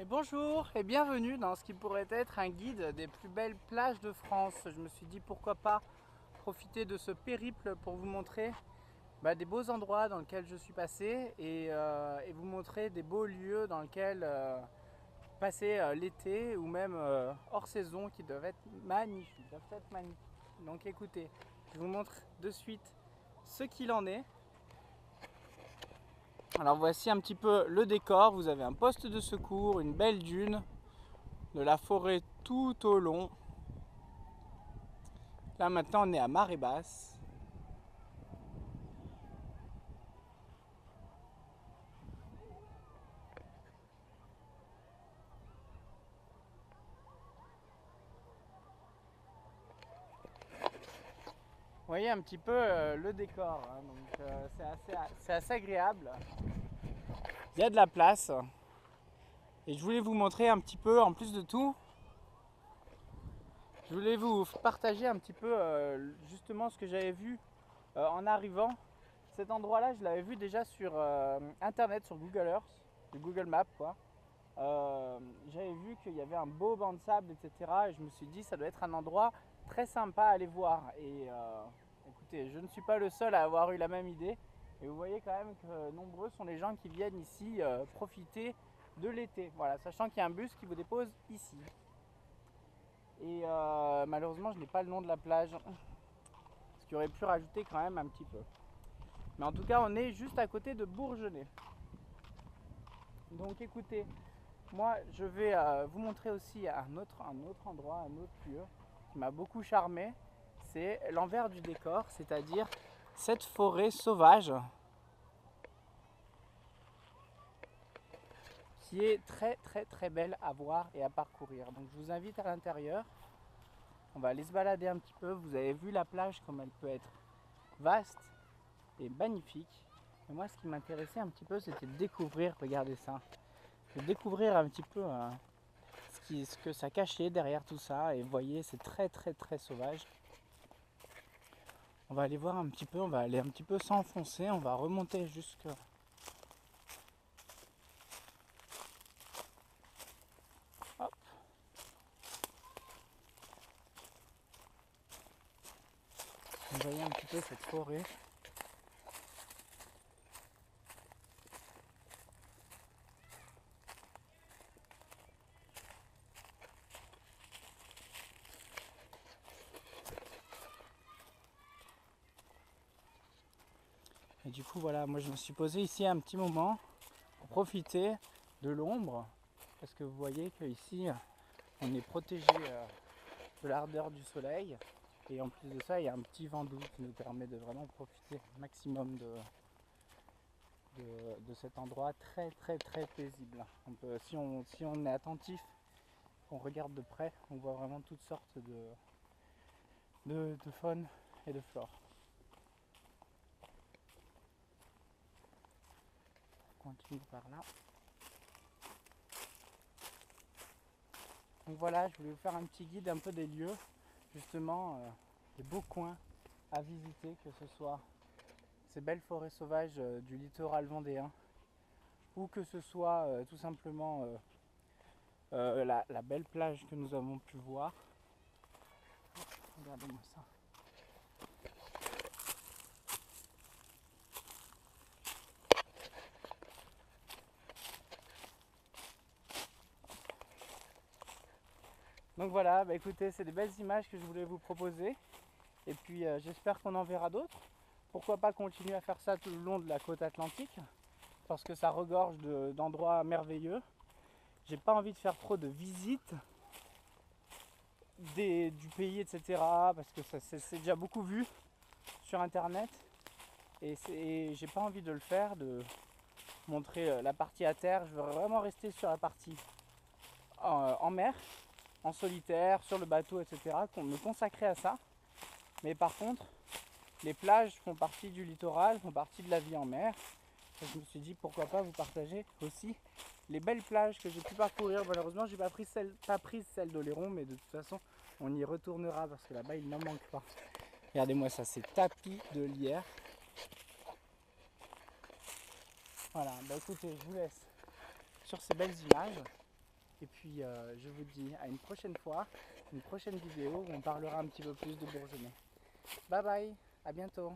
Et bonjour et bienvenue dans ce qui pourrait être un guide des plus belles plages de France. Je me suis dit pourquoi pas profiter de ce périple pour vous montrer des beaux endroits dans lesquels je suis passé et vous montrer des beaux lieux dans lesquels passer l'été ou même hors saison qui doivent être magnifiques. Donc écoutez, je vous montre de suite ce qu'il en est. Alors voici un petit peu le décor, vous avez un poste de secours, une belle dune, de la forêt tout au long. Là maintenant on est à marée basse. Vous voyez un petit peu le décor, hein, donc c'est assez agréable. Il y a de la place. Et je voulais vous montrer un petit peu, en plus de tout, je voulais vous partager un petit peu justement ce que j'avais vu en arrivant. Cet endroit-là, je l'avais vu déjà sur internet, sur Google Earth, Google Maps quoi. J'avais vu qu'il y avait un beau banc de sable, etc. Et je me suis dit, ça doit être un endroit très sympa à aller voir. Et écoutez, je ne suis pas le seul à avoir eu la même idée. Et vous voyez quand même que nombreux sont les gens qui viennent ici profiter de l'été. Voilà, sachant qu'il y a un bus qui vous dépose ici. Et malheureusement, je n'ai pas le nom de la plage. Ce qui aurait pu rajouter quand même un petit peu. Mais en tout cas, on est juste à côté de Bourgenais. Donc écoutez, moi je vais vous montrer aussi un autre endroit, un autre lieu qui m'a beaucoup charmé. C'est l'envers du décor, c'est-à-dire cette forêt sauvage qui est très belle à voir et à parcourir. Donc je vous invite à l'intérieur. On va aller se balader un petit peu. Vous avez vu la plage comme elle peut être vaste et magnifique. Et moi ce qui m'intéressait un petit peu c'était de découvrir, regardez ça, de découvrir un petit peu ce que ça cachait derrière tout ça. Et vous voyez, c'est très sauvage. On va aller voir un petit peu, on va aller un petit peu s'enfoncer, on va remonter jusque. Hop. Vous voyez un petit peu cette forêt. Et du coup voilà, moi je me suis posé ici un petit moment pour profiter de l'ombre. Parce que vous voyez qu'ici on est protégé de l'ardeur du soleil. Et en plus de ça, il y a un petit vent doux qui nous permet de vraiment profiter au maximum de cet endroit très paisible. Si on est attentif, qu'on regarde de près, on voit vraiment toutes sortes de faune et de flore. On continue par là. Donc voilà, je voulais vous faire un petit guide un peu des lieux, justement, des beaux coins à visiter, que ce soit ces belles forêts sauvages du littoral vendéen, ou que ce soit tout simplement la belle plage que nous avons pu voir. Regardez-moi ça. Donc voilà, écoutez, c'est des belles images que je voulais vous proposer. Et puis j'espère qu'on en verra d'autres. Pourquoi pas continuer à faire ça tout le long de la côte atlantique, parce que ça regorge d'endroits merveilleux. J'ai pas envie de faire trop de visites du pays, etc. Parce que c'est déjà beaucoup vu sur internet. Et j'ai pas envie de le faire, de montrer la partie à terre. Je veux vraiment rester sur la partie en mer, en solitaire, sur le bateau, etc. Qu'on me consacrer à ça. Mais par contre, les plages font partie du littoral, font partie de la vie en mer. Et je me suis dit pourquoi pas vous partager aussi les belles plages que j'ai pu parcourir. Malheureusement, j'ai pas pris celle d'Oléron, mais de toute façon, on y retournera parce que là-bas, il n'en manque pas. Regardez-moi ça, c'est tapis de lierre. Voilà, écoutez, je vous laisse sur ces belles images. Et puis je vous dis à une prochaine fois, une prochaine vidéo où on parlera un petit peu plus de Bourgenais. Bye bye, à bientôt.